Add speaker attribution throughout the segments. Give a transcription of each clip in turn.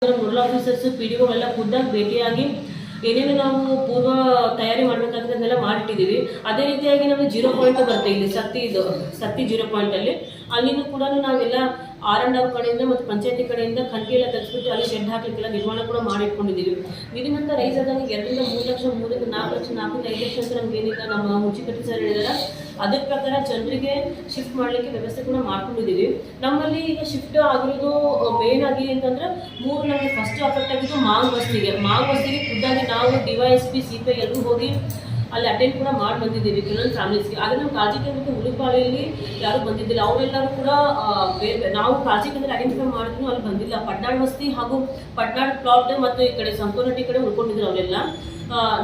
Speaker 1: Nodal officers PDO ಎಲ್ಲ ಖುದ್ದಾಗಿ ಭೇಟಿಯಾಗಿ ಏನೇನು ನಾವು ಪೂರ್ವ ತಯಾರಿ ಮಾಡಬೇಕಾದ್ರೆ ಅದನ್ನೆಲ್ಲ ಮಾಡಿಟ್ಟಿದ್ದೀವಿ. ಅದೇ ರೀತಿಯಾಗಿ ನಮಗೆ 0 ಪಾಯಿಂಟ್ ಬರುತ್ತೆ ಇಲ್ಲಿ ಸತ್ತಿ 0 ಪಾಯಿಂಟಲ್ಲಿ ಅಲ್ಲಿನೂ ಕೂಡ ನಾವೆಲ್ಲ R&R ಕಡೆಯಿಂದ ಮತ್ತು ಪಂಚಾಯತಿ ಕಡೆಯಿಂದ ಕಂಟಿ ಎಲ್ಲ ತೆಗೆಸ್ಬಿಟ್ಟು ಅಲ್ಲಿ ಶೆಡ್ ಹಾಕಲಿಕ್ಕೆಲ್ಲ ನಿರ್ಮಾಣ ಕೂಡ ಮಾಡಿಟ್ಕೊಂಡಿದ್ದೀವಿ. ಇದರಿಂದ ರೈಸ್ ಆದಾಗ 2 ರಿಂದ 3 ಲಕ್ಷ, 3 ರಿಂದ 4 ಲಕ್ಷ, 4 ರಿಂದ 5 ಲಕ್ಷ ಅಂತ ನಮ್ಗೆ ಏನಿಲ್ಲ ನಮ್ಮ ಮುನ್ಸಿಪಲ್ಟಿ ಸರ್ ಹೇಳಿದಾರೆ. ಅದ್ರ ಪ್ರಕಾರ ಜನರಿಗೆ ಶಿಫ್ಟ್ ಮಾಡಲಿಕ್ಕೆ ವ್ಯವಸ್ಥೆ ಕೂಡ ಮಾಡ್ಕೊಂಡಿದ್ದೀವಿ. ನಮ್ಮಲ್ಲಿ ಈಗ ಶಿಫ್ಟ್ ಆಗಿರೋದು ಮೇನ್ ಆಗಿ ಅಂತಂದ್ರೆ 3 ನಮಗೆ ಫಸ್ಟ್ ಅಫೆಕ್ಟ್ ಆಗಿದ್ದು ಮಾಂಗ್ ಬಸ್ತಿಗೆ ಖುದ್ದಾಗಿ ನಾವು DYSP CPI ಎಲ್ಲರೂ ಹೋಗಿ ಅಲ್ಲಿ ಅಟೆಂಡ್ ಕೂಡ ಮಾಡಿ ಬಂದಿದ್ದೀವಿ ಕೆಲವೊಂದು ಫ್ಯಾಮಿಲೀಸ್ಗೆ. ಆದರೆ ನಾವು ಕಾಳಜಿ ಕೇಂದ್ರಕ್ಕೆ ಹುಡುಪಾಳಿಯಲ್ಲಿ ಯಾರು ಬಂದಿದ್ದಿಲ್ಲ. ಅವರೆಲ್ಲರೂ ಕೂಡ ನಾವು ಕಾಳಜಿ ಕೇಂದ್ರ ಐಡೆಂಟಿಫೈ ಮಾಡಿದ್ರು ಅಲ್ಲಿ ಬಂದಿಲ್ಲ. ಪಡ್ನಾಡ್ ಬಸ್ತಿ ಹಾಗೂ ಪಡ್ನಾಡ್ ಪ್ಲಾಟ್ ಮತ್ತು ಈ ಕಡೆ ಸಂಕೋನಟ್ಟಿ ಕಡೆ ಉಳ್ಕೊಂಡಿದ್ರು ಅವರೆಲ್ಲ.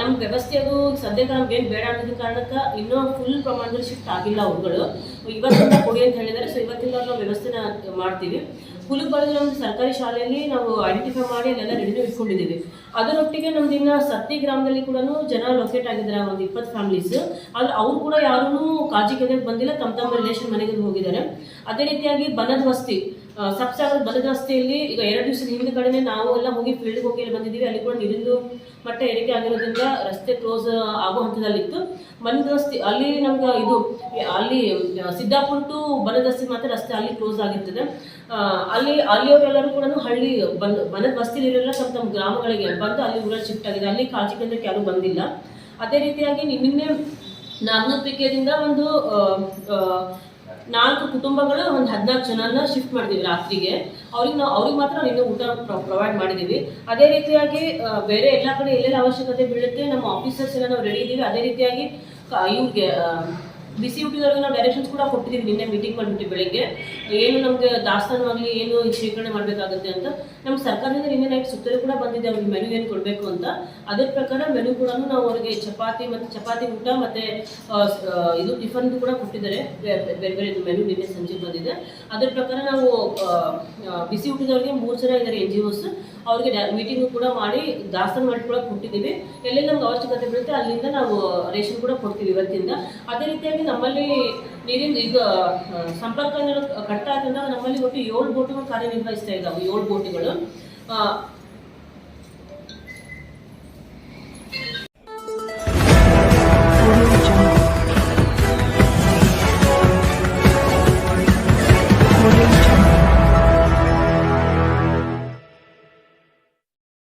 Speaker 1: ನಮ್ಗೆ ವ್ಯವಸ್ಥೆ ಅದು ಸದ್ಯಕ್ಕೆ ನಮ್ಗೆ ಏನು ಬೇಡ ಅನ್ನೋದ ಕಾರಣಕ್ಕೆ ಇನ್ನೂ ಫುಲ್ ಪ್ರಮಾಣದಲ್ಲಿ ಶಿಫ್ಟ್ ಆಗಿಲ್ಲ ಅವ್ರುಗಳು. ಇವತ್ತಿಂದ ಕೊಡಿ ಅಂತ ಹೇಳಿದ್ದಾರೆ. ಸೊ ಇವತ್ತಿಂದ ನಾವು ವ್ಯವಸ್ಥೆನ ಮಾಡ್ತೀವಿ. ಹುಲುಪಾಳ್ಯದಲ್ಲಿ ನಮ್ದು ಸರ್ಕಾರಿ ಶಾಲೆಯಲ್ಲಿ ನಾವು ಐಡೆಂಟಿಫೈ ಮಾಡಿ ಅಲ್ಲೆಲ್ಲ ರೆಡಿನೂ ಇಟ್ಕೊಂಡಿದ್ದೀವಿ. ಅದರೊಟ್ಟಿಗೆ ನಮ್ದು ಇನ್ನು ಸತ್ತಿ ಗ್ರಾಮದಲ್ಲಿ ಕೂಡ ಜನ ಲೊಕೇಟ್ ಆಗಿದ್ದಾರೆ, ಒಂದು 20 ಫ್ಯಾಮಿಲೀಸ್. ಆದರೆ ಅವ್ರು ಕೂಡ ಯಾರೂ ಕಾಳಜಿ ಕೇಂದ್ರಕ್ಕೆ ಬಂದಿಲ್ಲ, ತಮ್ಮ ರಿಲೇಷನ್ ಮನೆಗೆ ಹೋಗಿದ್ದಾರೆ. ಅದೇ ರೀತಿಯಾಗಿ ಬನದ ವಸ್ತಿ ಸಬ್ಸಾಗರ ಬನದ ವಸ್ತಿಯಲ್ಲಿ ಈಗ 2 ದಿವಸದ ಹಿಂದ್ಗಡೆ ನಾವು ಎಲ್ಲ ಹೋಗಿ ಫೀಲ್ಡ್ಗೆ ಹೋಗಿ ಬಂದಿದ್ದೀವಿ. ಅಲ್ಲಿ ಕೂಡ ನೀರಿಂದು ಮಟ್ಟ ಏರಿಕೆ ಆಗಿರೋದ್ರಿಂದ ರಸ್ತೆ ಕ್ಲೋಸ್ ಆಗೋ ಹಂತದಲ್ಲಿತ್ತು. ಬನದ ವಸ್ತಿ ಅಲ್ಲಿ ನಮ್ಗೆ ಅಲ್ಲಿ ಸಿದ್ದಾಪುರ ಟು ಬನದ ವಸ್ತಿ ಮಾತ್ರ ರಸ್ತೆ ಅಲ್ಲಿ ಕ್ಲೋಸ್ ಆಗಿರ್ತದೆ. ಅಲ್ಲಿಯವರೆಲ್ಲರೂ ಕೂಡ ಬನದ ಬಸ್ತಿಲಿರೋಲ್ಲ ತಮ್ಮ ಗ್ರಾಮಗಳಿಗೆ ಬಂದು ಅಲ್ಲಿ ಊರಲ್ಲಿ ಶಿಫ್ಟ್ ಆಗಿದೆ. ಅಲ್ಲಿ ಕಾಳಜಿ ಕೇಂದ್ರಕ್ಕೆ ಯಾರೂ ಬಂದಿಲ್ಲ. ಅದೇ ರೀತಿಯಾಗಿ ನಿನ್ನೆ ನಾಗನೂರ್ಪಿಕೆಯಿಂದ ಒಂದು 4 ಕುಟುಂಬಗಳು ಒಂದು 14 ಜನನ ಶಿಫ್ಟ್ ಮಾಡಿದ್ದೀವಿ ರಾತ್ರಿಗೆ. ಅವ್ರಿಗೆ ಮಾತ್ರ ನಿನ್ನೆ ಊಟ ಪ್ರೊವೈಡ್ ಮಾಡಿದ್ದೀವಿ. ಅದೇ ರೀತಿಯಾಗಿ ಬೇರೆ ಎಲ್ಲ ಕಡೆ ಎಲ್ಲೆಲ್ಲ ಅವಶ್ಯಕತೆ ಬೀಳುತ್ತೆ ನಮ್ಮ ಆಫೀಸರ್ಸ್ ಎಲ್ಲ ನಾವು ರೆಡಿ ಇದ್ದೀವಿ. ಅದೇ ರೀತಿಯಾಗಿ ಇವ್ರಿಗೆ BCUT ನಾವು ಡೈರೆಕ್ಷನ್ಸ್ ಕೂಡ ಕೊಟ್ಟಿದ್ದೀವಿ. ನಿನ್ನೆ ಮೀಟಿಂಗ್ ಮಾಡಿಬಿಟ್ಟು ಬೆಳಿಗ್ಗೆ ಏನು ನಮಗೆ ದಾಸ್ತಾನು ಏನು ಶೇಖರಣೆ ಮಾಡಬೇಕಾಗುತ್ತೆ ಅಂತ ನಮ್ಮ ಸರ್ಕಾರದಿಂದ ನಿನ್ನೆ ನೈಟ್ ಸುತ್ತಲೂ ಕೂಡ ಬಂದಿದೆ. ಅವ್ರಿಗೆ ಮೆನು ಏನು ಕೊಡಬೇಕು ಅಂತ. ಅದ್ರ ಪ್ರಕಾರ ಮೆನು ಕೂಡ ನಾವು ಅವ್ರಿಗೆ ಚಪಾತಿ ಊಟ ಮತ್ತು ಟಿಫನ್ದು ಕೂಡ ಕೊಟ್ಟಿದ್ದಾರೆ. ಬೇರೆ ಮೆನು ನಿನ್ನೆ ಸಂಜೆ ಬಂದಿದೆ. ಅದ್ರ ಪ್ರಕಾರ ನಾವು BCUT 3 ಜನ ಇದ್ದಾರೆ NGOs. ಅವ್ರಿಗೆ ಮೀಟಿಂಗು ಕೂಡ ಮಾಡಿ ದಾಸ್ತಾನು ಮಾಡಿಕೊಳ್ಳೋಕೆ ಕೊಟ್ಟಿದ್ದೀವಿ. ಎಲ್ಲೆಲ್ಲಿ ನಮ್ಗೆ ಅವಶ್ಯಕತೆ ಬೀಳುತ್ತೆ ಅಲ್ಲಿಂದ ನಾವು ರೇಷನ್ ಕೂಡ ಕೊಡ್ತೀವಿ ಇವತ್ತಿಂದ. ಅದೇ ರೀತಿಯಾಗಿ ನಮ್ಮಲ್ಲಿ ನೀರಿನ ಈಗ ಸಂಪರ್ಕ ಕಟ್ಟ ಆಯ್ತಂದಾಗ ನಮ್ಮಲ್ಲಿ ಒಟ್ಟು 7 ಬೋಟುಗಳು ಕಾರ್ಯನಿರ್ವಹಿಸ್ತಾ ಇದ್ದಾವೆ. 7 ಬೋಟುಗಳು